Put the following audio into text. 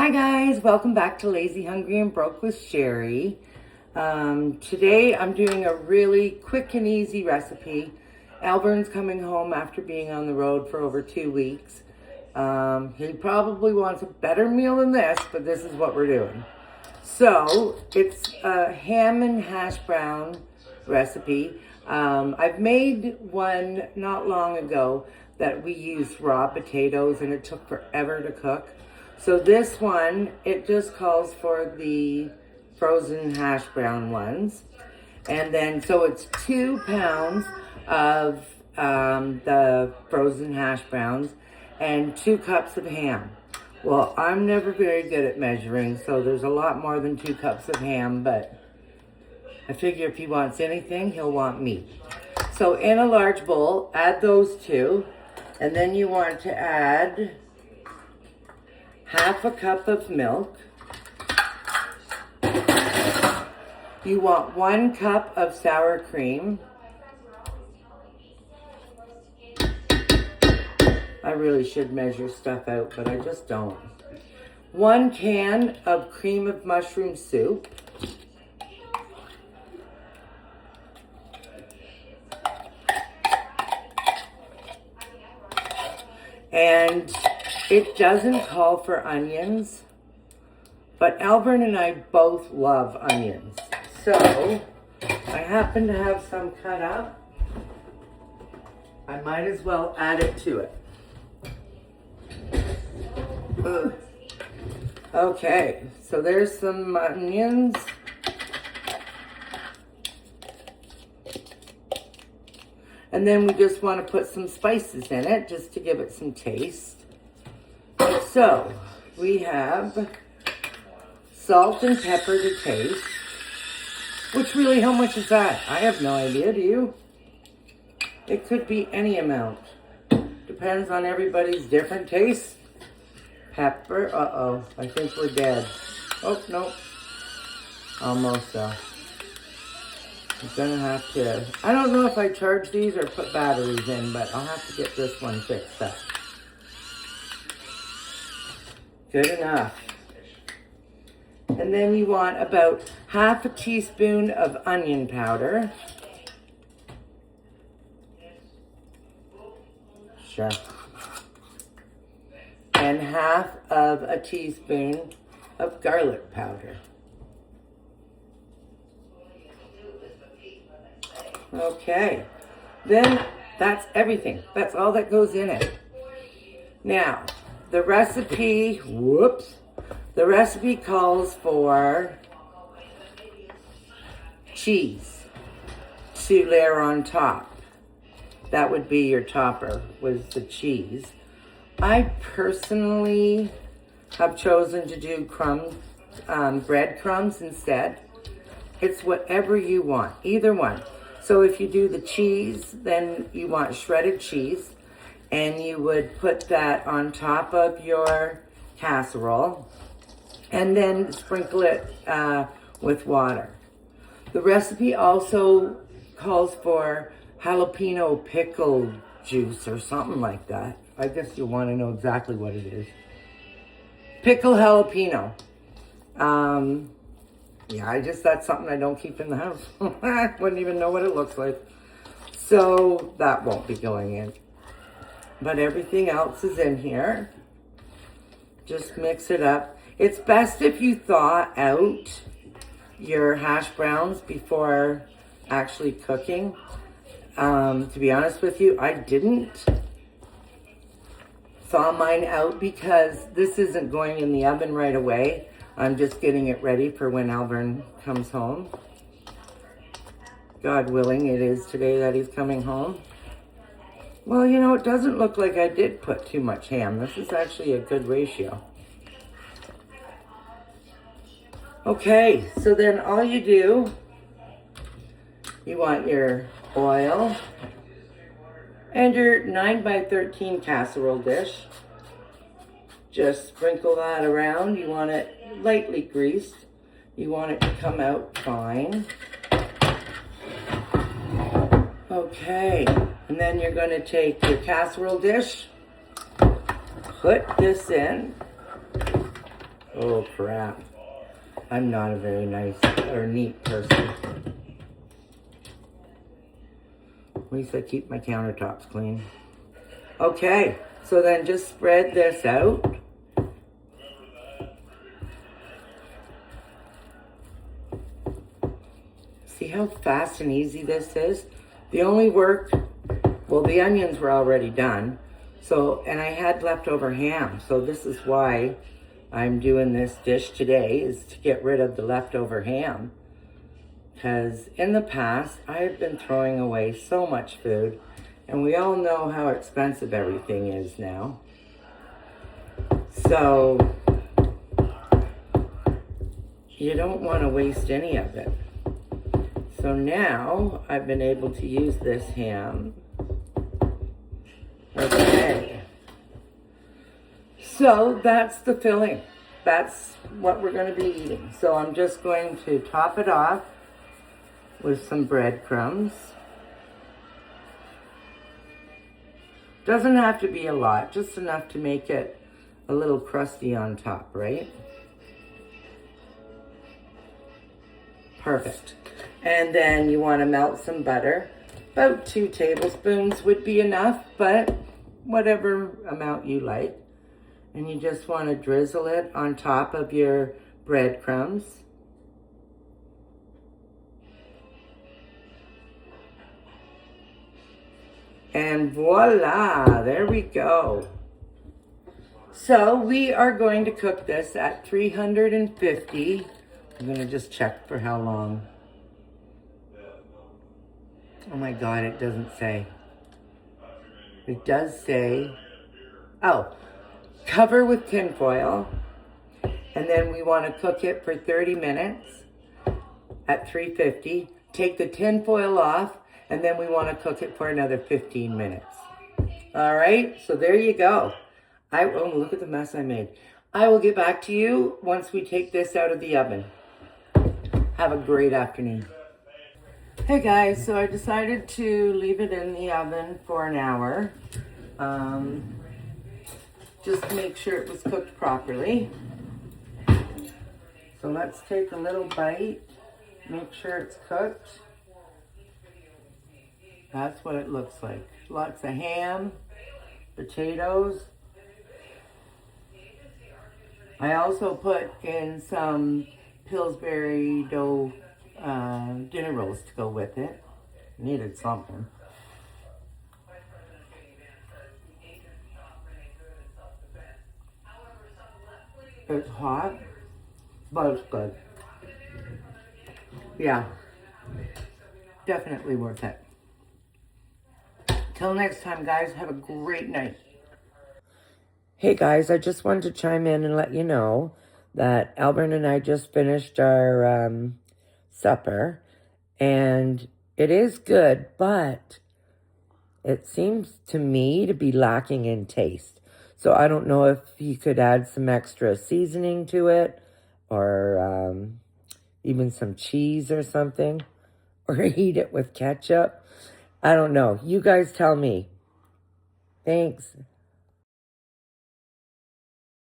Hi guys, welcome back to Lazy, Hungry, and Broke with Sherry. Today I'm doing a really quick and easy recipe. Alvern's coming home after being on the road for over 2 weeks. He probably wants a better meal than this, but this is what we're doing. So it's a ham and hash brown recipe. I've made one not long ago that we used raw potatoes and it took forever to cook. So this one, it just calls for the frozen hash brown ones. And then, so it's 2 pounds of the frozen hash browns and 2 cups of ham. Well, I'm never very good at measuring, so there's a lot more than 2 cups of ham, but I figure if he wants anything, he'll want meat. So in a large bowl, add those 2, and then you want to add half a cup of milk. You want 1 cup of sour cream. I really should measure stuff out, but I just don't. 1 can of cream of mushroom soup. And it doesn't call for onions, but Alvern and I both love onions. So I happen to have some cut up. I might as well add it to it. Ugh. Okay, so there's some onions. And then we just want to put some spices in it just to give it some taste. So we have salt and pepper to taste. Which really, how much is that? I have no idea, do you? It could be any amount. Depends on everybody's different taste. Pepper, uh-oh, I think we're dead. Oh, no. Almost though. I'm gonna have to, I don't know if I charge these or put batteries in, but I'll have to get this one fixed up. Good enough. And then you want about half a teaspoon of onion powder. Sure. And half of a teaspoon of garlic powder. Okay, then that's everything. That's all that goes in it. Now, the recipe, the recipe calls for cheese to layer on top. That would be your topper, was the cheese. I personally have chosen to do breadcrumbs instead. It's whatever you want, either one. So if you do the cheese, then you want shredded cheese, and you would put that on top of your casserole, and then sprinkle it with water. The recipe also calls for jalapeno pickle juice or something like that. I guess you'll want to know exactly what it is. Pickle jalapeno. Yeah, that's something I don't keep in the house. I wouldn't even know what it looks like. So that won't be going in. But everything else is in here. Just mix it up. It's best if you thaw out your hash browns before actually cooking. To be honest with you, I didn't thaw mine out because this isn't going in the oven right away. I'm just getting it ready for when Alvern comes home. God willing, it is today that he's coming home. Well, you know, it doesn't look like I did put too much ham. This is actually a good ratio. Okay, so then all you do, you want your oil and your 9x13 casserole dish. Just sprinkle that around. You want it lightly greased. You want it to come out fine. Okay, and then you're going to take your casserole dish, put this in. Oh, crap. I'm not a very nice or neat person. At least I keep my countertops clean. Okay, so then just spread this out. See how fast and easy this is? The only work, well, the onions were already done. So, and I had leftover ham. So this is why I'm doing this dish today, is to get rid of the leftover ham. Because in the past, I have been throwing away so much food, and we all know how expensive everything is now. So you don't want to waste any of it. So now I've been able to use this ham. Okay. So that's the filling. That's what we're going to be eating. So I'm just going to top it off with some breadcrumbs. Doesn't have to be a lot, just enough to make it a little crusty on top, right? Perfect. And then you want to melt some butter. About 2 tablespoons would be enough, but whatever amount you like. And you just want to drizzle it on top of your breadcrumbs. And voila, there we go. So we are going to cook this at 350. I'm going to just check for how long. Oh my God, it doesn't say. It does say, oh, cover with tin foil. And then we want to cook it for 30 minutes at 350. Take the tin foil off. And then we want to cook it for another 15 minutes. All right, so there you go. Oh, look at the mess I made. I will get back to you once we take this out of the oven. Have a great afternoon. Hey guys, so I decided to leave it in the oven for an hour. Just to make sure it was cooked properly. So let's take a little bite, make sure it's cooked. That's what it looks like. Lots of ham, potatoes. I also put in some Pillsbury dough dinner rolls to go with it. Needed something. It's hot, but it's good. Yeah, definitely worth it. Till next time, guys, have a great night. Hey, guys, I just wanted to chime in and let you know that Albert and I just finished our supper, and it is good, but it seems to me to be lacking in taste. So I don't know if you could add some extra seasoning to it, or even some cheese or something, or eat it with ketchup. I don't know. You guys tell me. Thanks.